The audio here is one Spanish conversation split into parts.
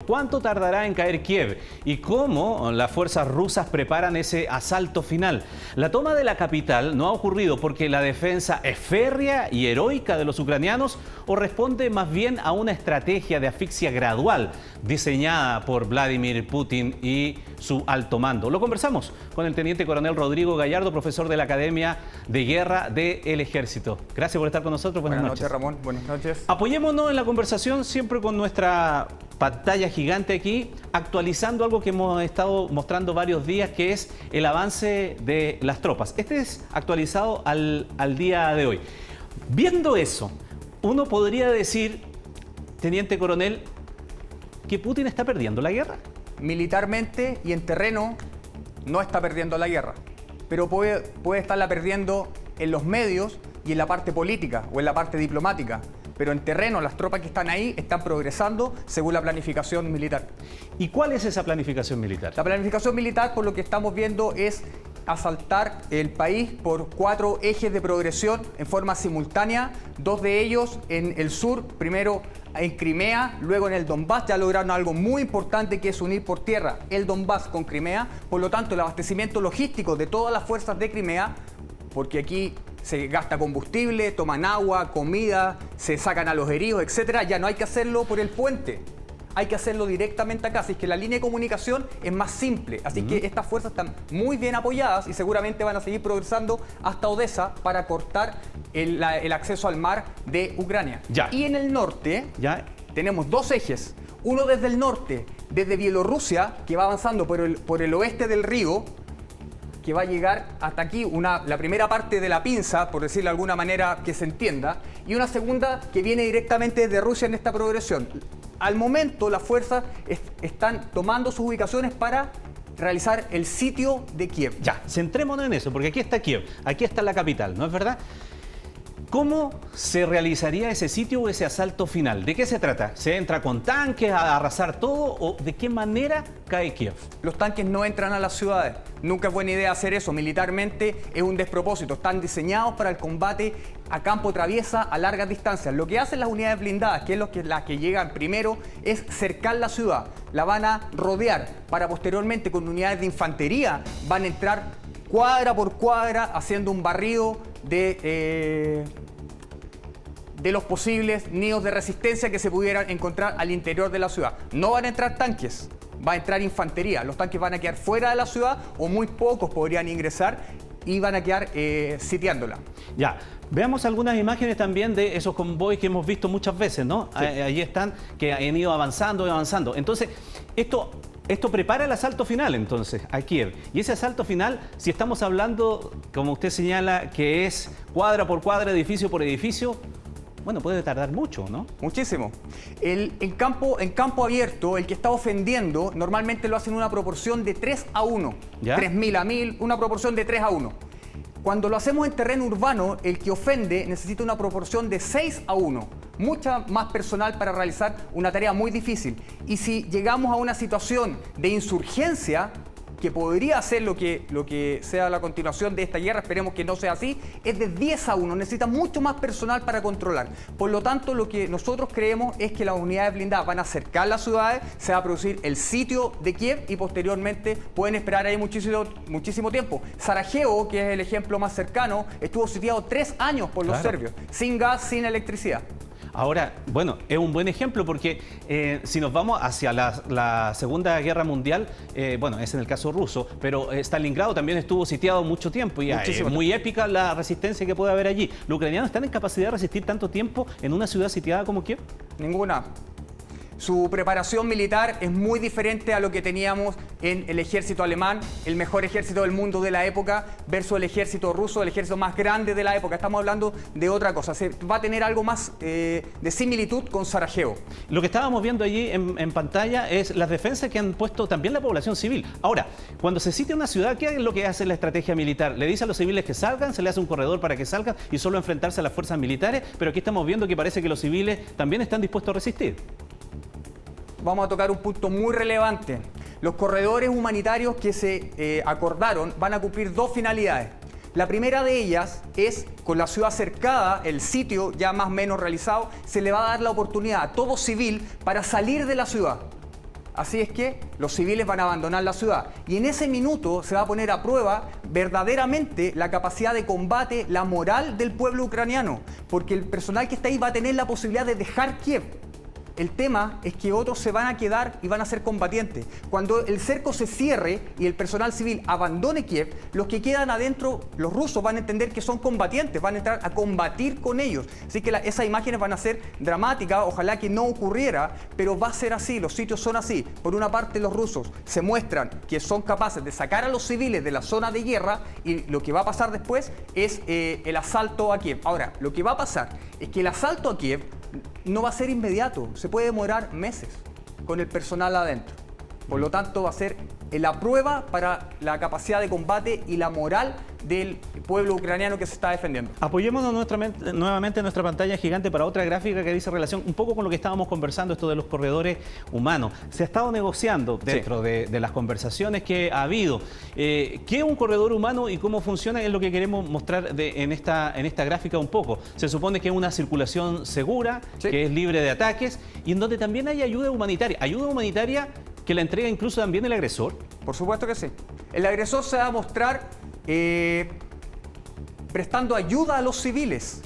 ¿Cuánto tardará en caer Kiev? ¿Y cómo las fuerzas rusas preparan ese asalto final? La toma de la capital no ha ocurrido porque la defensa es férrea y heroica de los ucranianos o responde más bien a una estrategia de asfixia gradual diseñada por Vladimir Putin y su alto mando. Lo conversamos con el teniente coronel Rodrigo Gallardo, profesor de la Academia de Guerra del Ejército. Gracias por estar con nosotros. Buenas noches, Ramón. Buenas noches. Apoyémonos en la conversación siempre con nuestra pantalla gigante aquí, actualizando algo que hemos estado mostrando varios días, que es el avance de las tropas. Este es actualizado al día de hoy. Viendo eso, uno podría decir, teniente coronel, que Putin está perdiendo la guerra. Militarmente y en terreno no está perdiendo la guerra, pero puede estarla perdiendo en los medios y en la parte política o en la parte diplomática. Pero en terreno las tropas que están ahí están progresando según la planificación militar. ¿Y cuál es esa planificación militar? La planificación militar, por lo que estamos viendo, es asaltar el país por 4 ejes de progresión en forma simultánea, 2 de ellos en el sur, primero en Crimea, luego en el Donbass. Ya lograron algo muy importante, que es unir por tierra el Donbass con Crimea. Por lo tanto, el abastecimiento logístico de todas las fuerzas de Crimea, porque aquí se gasta combustible, toman agua, comida, se sacan a los heridos, etcétera. Ya no hay que hacerlo por el puente, hay que hacerlo directamente acá. Así que la línea de comunicación es más simple. Así que estas fuerzas están muy bien apoyadas y seguramente van a seguir progresando hasta Odessa para cortar el acceso al mar de Ucrania. Ya. Y en el norte tenemos 2 ejes. Uno desde el norte, desde Bielorrusia, que va avanzando por el oeste del río, que va a llegar hasta aquí, la primera parte de la pinza, por decirlo de alguna manera que se entienda, y una segunda que viene directamente desde Rusia en esta progresión. Al momento las fuerzas están tomando sus ubicaciones para realizar el sitio de Kiev. Ya, centrémonos en eso, porque aquí está Kiev, aquí está la capital, ¿no es verdad? ¿Cómo se realizaría ese sitio o ese asalto final? ¿De qué se trata? ¿Se entra con tanques a arrasar todo o de qué manera cae Kiev? Los tanques no entran a las ciudades. Nunca es buena idea hacer eso. Militarmente es un despropósito. Están diseñados para el combate a campo traviesa a largas distancias. Lo que hacen las unidades blindadas, que es las que llegan primero, es cercar la ciudad. La van a rodear para posteriormente con unidades de infantería van a entrar cuadra por cuadra haciendo un barrido de los posibles nidos de resistencia que se pudieran encontrar al interior de la ciudad. No van a entrar tanques, va a entrar infantería. Los tanques van a quedar fuera de la ciudad o muy pocos podrían ingresar y van a quedar sitiándola. Ya, veamos algunas imágenes también de esos convoys que hemos visto muchas veces, ¿no? Sí. Allí están, que han ido avanzando y avanzando. Entonces, esto prepara el asalto final, entonces, a Kiev. Y ese asalto final, si estamos hablando, como usted señala, que es cuadra por cuadra, edificio por edificio, bueno, puede tardar mucho, ¿no? Muchísimo. En campo abierto, el que está ofendiendo, normalmente lo hacen en una proporción de 3-1. ¿Ya? 3.000 a 1.000, una proporción de 3-1. Cuando lo hacemos en terreno urbano, el que ofende necesita una proporción de 6-1. Mucha más personal para realizar una tarea muy difícil. Y si llegamos a una situación de insurgencia, que podría ser lo que sea la continuación de esta guerra, esperemos que no sea así, es de 10-1, necesita mucho más personal para controlar. Por lo tanto, lo que nosotros creemos es que las unidades blindadas van a acercar las ciudades, se va a producir el sitio de Kiev y posteriormente pueden esperar ahí muchísimo tiempo. Sarajevo, que es el ejemplo más cercano, estuvo sitiado 3 años por los serbios, sin gas, sin electricidad. Ahora, bueno, es un buen ejemplo porque si nos vamos hacia la Segunda Guerra Mundial, bueno, es en el caso ruso, pero Stalingrado también estuvo sitiado mucho tiempo y es muy épica la resistencia que puede haber allí. ¿Los ucranianos están en capacidad de resistir tanto tiempo en una ciudad sitiada como Kiev? Ninguna. Su preparación militar es muy diferente a lo que teníamos en el ejército alemán, el mejor ejército del mundo de la época, versus el ejército ruso, el ejército más grande de la época. Estamos hablando de otra cosa. Se va a tener algo más de similitud con Sarajevo. Lo que estábamos viendo allí en pantalla es las defensas que han puesto también la población civil. Ahora, cuando se sitia una ciudad, ¿qué es lo que hace la estrategia militar? Le dice a los civiles que salgan, se le hace un corredor para que salgan y solo enfrentarse a las fuerzas militares, pero aquí estamos viendo que parece que los civiles también están dispuestos a resistir. Vamos a tocar un punto muy relevante. Los corredores humanitarios que se acordaron van a cumplir 2 finalidades. La primera de ellas es, con la ciudad cercada, el sitio ya más o menos realizado, se le va a dar la oportunidad a todo civil para salir de la ciudad. Así es que los civiles van a abandonar la ciudad. Y en ese minuto se va a poner a prueba verdaderamente la capacidad de combate, la moral del pueblo ucraniano. Porque el personal que está ahí va a tener la posibilidad de dejar Kiev. El tema es que otros se van a quedar y van a ser combatientes. Cuando el cerco se cierre y el personal civil abandone Kiev, los que quedan adentro, los rusos, van a entender que son combatientes, van a entrar a combatir con ellos. Así que esas imágenes van a ser dramáticas, ojalá que no ocurriera, pero va a ser así, los sitios son así. Por una parte, los rusos se muestran que son capaces de sacar a los civiles de la zona de guerra y lo que va a pasar después es el asalto a Kiev. Ahora, lo que va a pasar es que el asalto a Kiev no va a ser inmediato, se puede demorar meses con el personal adentro. Por lo tanto, va a ser la prueba para la capacidad de combate y la moral del pueblo ucraniano que se está defendiendo. Apoyémonos nuevamente en nuestra pantalla gigante para otra gráfica que dice relación un poco con lo que estábamos conversando, esto de los corredores humanos. Se ha estado negociando dentro de las conversaciones que ha habido. ¿Qué es un corredor humano y cómo funciona? Es lo que queremos mostrar en esta gráfica un poco. Se supone que es una circulación segura, que es libre de ataques y en donde también hay ayuda humanitaria. Ayuda humanitaria que la entrega incluso también el agresor. Por supuesto que sí. El agresor se va a mostrar prestando ayuda a los civiles.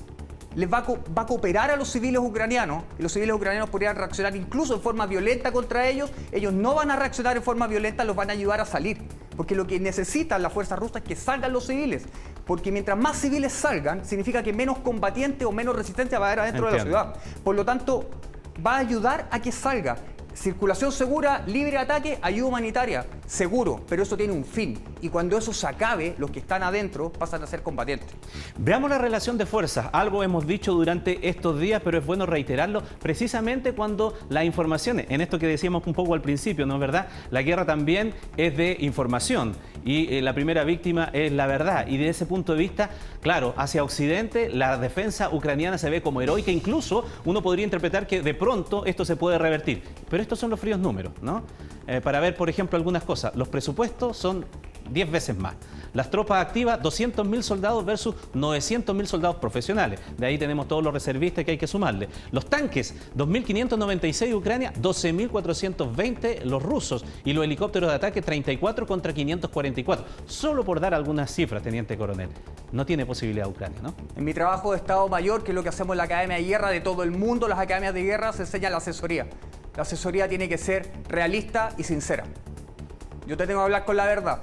Les va a cooperar a los civiles ucranianos y los civiles ucranianos podrían reaccionar incluso en forma violenta contra ellos. Ellos no van a reaccionar en forma violenta, los van a ayudar a salir. Porque lo que necesitan las fuerzas rusas es que salgan los civiles. Porque mientras más civiles salgan, significa que menos combatiente o menos resistencia va a haber adentro de la ciudad. Por lo tanto, va a ayudar a que salga. Circulación segura, libre de ataque, ayuda humanitaria, seguro, pero eso tiene un fin. Y cuando eso se acabe, los que están adentro pasan a ser combatientes. Veamos la relación de fuerzas. Algo hemos dicho durante estos días, pero es bueno reiterarlo, precisamente cuando las informaciones, en esto que decíamos un poco al principio, ¿no es verdad? La guerra también es de información y la primera víctima es la verdad. Y desde ese punto de vista, claro, hacia Occidente, la defensa ucraniana se ve como heroica. Incluso uno podría interpretar que de pronto esto se puede revertir. Pero estos son los fríos números, ¿no? Para ver, por ejemplo, algunas cosas. Los presupuestos son 10 veces más. Las tropas activas, 200.000 soldados versus 900.000 soldados profesionales. De ahí tenemos todos los reservistas que hay que sumarle. Los tanques, 2.596 de Ucrania, 12.420 los rusos. Y los helicópteros de ataque, 34 contra 544. Solo por dar algunas cifras, teniente coronel. No tiene posibilidad Ucrania, ¿no? En mi trabajo de Estado Mayor, que es lo que hacemos en la Academia de Guerra de todo el mundo, las academias de guerra se enseña la asesoría. La asesoría tiene que ser realista y sincera. Yo te tengo que hablar con la verdad.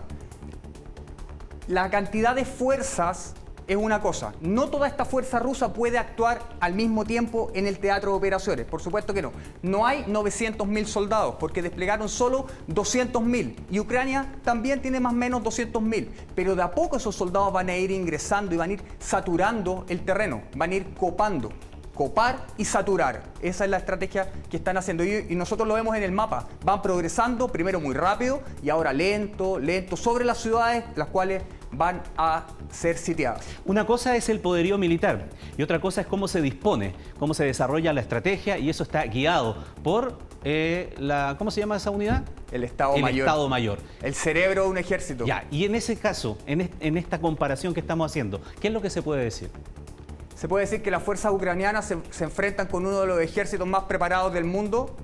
La cantidad de fuerzas es una cosa. No toda esta fuerza rusa puede actuar al mismo tiempo en el teatro de operaciones. Por supuesto que no. No hay 900.000 soldados porque desplegaron solo 200.000. Y Ucrania también tiene más o menos 200.000. Pero de a poco esos soldados van a ir ingresando y van a ir saturando el terreno. Van a ir copando. Copar y saturar. Esa es la estrategia que están haciendo y nosotros lo vemos en el mapa. Van progresando, primero muy rápido y ahora lento, lento, sobre las ciudades, las cuales van a ser sitiadas. Una cosa es el poderío militar y otra cosa es cómo se dispone, cómo se desarrolla la estrategia y eso está guiado por ¿cómo se llama esa unidad? El Estado Mayor. El Estado Mayor. El cerebro de un ejército. Ya, y en ese caso, en esta comparación que estamos haciendo, ¿qué es lo que se puede decir? Se puede decir que las fuerzas ucranianas se enfrentan con uno de los ejércitos más preparados del mundo,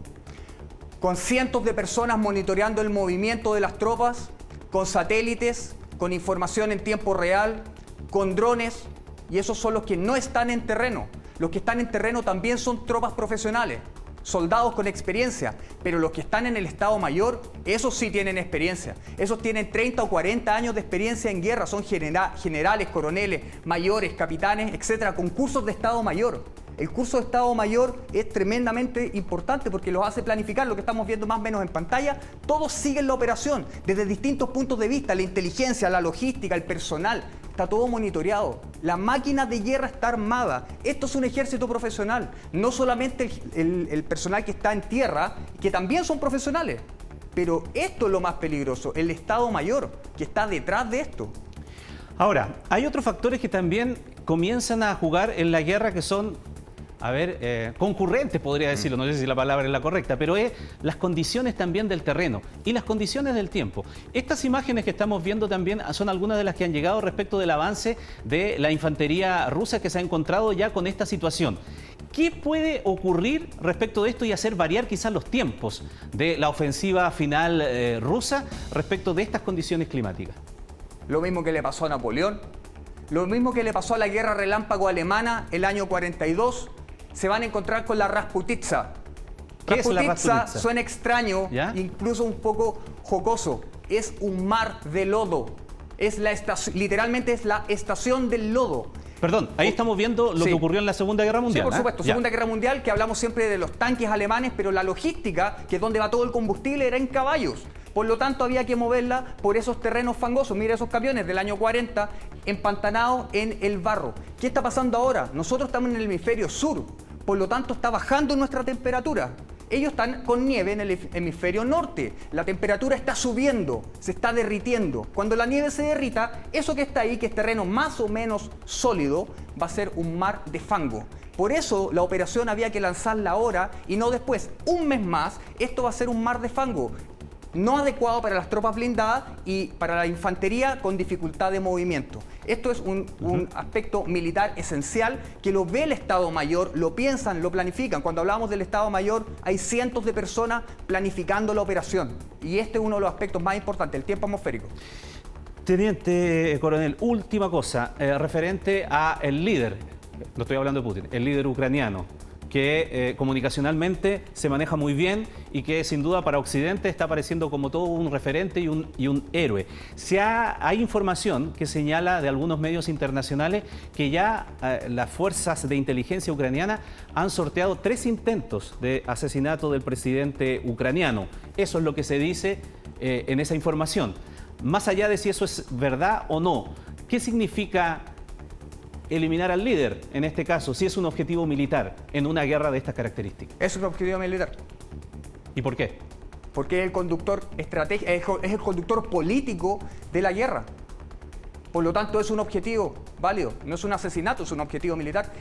con cientos de personas monitoreando el movimiento de las tropas, con satélites, con información en tiempo real, con drones, y esos son los que no están en terreno. Los que están en terreno también son tropas profesionales, soldados con experiencia, pero los que están en el Estado Mayor, esos sí tienen experiencia. Esos tienen 30 o 40 años de experiencia en guerra, son generales, coroneles, mayores, capitanes, etcétera, con cursos de Estado Mayor. El curso de Estado Mayor es tremendamente importante porque los hace planificar, lo que estamos viendo más o menos en pantalla. Todos siguen la operación desde distintos puntos de vista, la inteligencia, la logística, el personal. Está todo monitoreado. La máquina de guerra está armada. Esto es un ejército profesional. No solamente el personal que está en tierra, que también son profesionales. Pero esto es lo más peligroso, el Estado Mayor, que está detrás de esto. Ahora, hay otros factores que también comienzan a jugar en la guerra que son concurrentes, podría decirlo, no sé si la palabra es la correcta, pero es las condiciones también del terreno y las condiciones del tiempo. Estas imágenes que estamos viendo también son algunas de las que han llegado respecto del avance de la infantería rusa que se ha encontrado ya con esta situación. ¿Qué puede ocurrir respecto de esto y hacer variar quizás los tiempos de la ofensiva final rusa respecto de estas condiciones climáticas? Lo mismo que le pasó a Napoleón, lo mismo que le pasó a la guerra relámpago alemana el año 42, se van a encontrar con la Rasputitsa. ¿Qué es la Rasputitsa? Suena extraño, ¿ya? Incluso un poco jocoso. Es un mar de lodo. Es literalmente es la estación del lodo. Perdón, ahí estamos viendo lo que ocurrió en la Segunda Guerra Mundial. Sí, por supuesto. Segunda Guerra Mundial, que hablamos siempre de los tanques alemanes, pero la logística, que es donde va todo el combustible, era en caballos. Por lo tanto, había que moverla por esos terrenos fangosos. Mira esos camiones del año 40 empantanados en el barro. ¿Qué está pasando ahora? Nosotros estamos en el hemisferio sur. Por lo tanto, está bajando nuestra temperatura. Ellos están con nieve en el hemisferio norte. La temperatura está subiendo, se está derritiendo. Cuando la nieve se derrita, eso que está ahí, que es terreno más o menos sólido, va a ser un mar de fango. Por eso la operación había que lanzarla ahora y no después. Un mes más, esto va a ser un mar de fango. No adecuado para las tropas blindadas y para la infantería con dificultad de movimiento. Esto es un aspecto militar esencial que lo ve el Estado Mayor, lo piensan, lo planifican. Cuando hablamos del Estado Mayor hay cientos de personas planificando la operación y este es uno de los aspectos más importantes, el tiempo atmosférico. Teniente coronel, última cosa, referente a el líder, no estoy hablando de Putin, el líder ucraniano, que comunicacionalmente se maneja muy bien y que sin duda para Occidente está apareciendo como todo un referente y un héroe. Hay información que señala de algunos medios internacionales que ya las fuerzas de inteligencia ucraniana han sorteado 3 intentos de asesinato del presidente ucraniano. Eso es lo que se dice en esa información. Más allá de si eso es verdad o no, ¿qué significa eliminar al líder, en este caso, si es un objetivo militar en una guerra de estas características? Es un objetivo militar. ¿Y por qué? Porque es el conductor estratégico, es el conductor político de la guerra. Por lo tanto, es un objetivo válido. No es un asesinato, es un objetivo militar.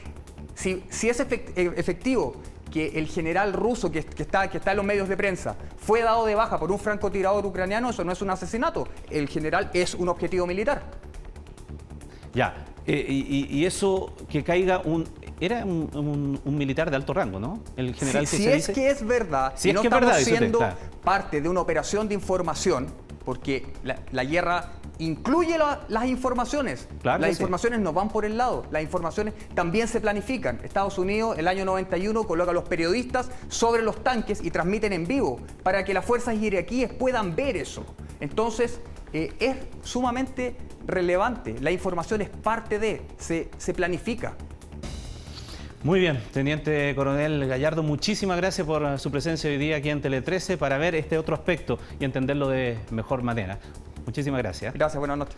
Si es efectivo que el general ruso que está en los medios de prensa fue dado de baja por un francotirador ucraniano, eso no es un asesinato. El general es un objetivo militar. Ya. Y eso que caiga era un militar de alto rango, ¿no? El general si es que es verdad, si no estamos siendo parte de una operación de información, porque la guerra incluye las informaciones. Claro, las informaciones no van por el lado, las informaciones también se planifican. Estados Unidos, el año 91, coloca a los periodistas sobre los tanques y transmiten en vivo para que las fuerzas iraquíes puedan ver eso. Entonces, es sumamente relevante. La información es parte se planifica. Muy bien, Teniente Coronel Gallardo, muchísimas gracias por su presencia hoy día aquí en Tele 13 para ver este otro aspecto y entenderlo de mejor manera. Muchísimas gracias. Gracias, buenas noches.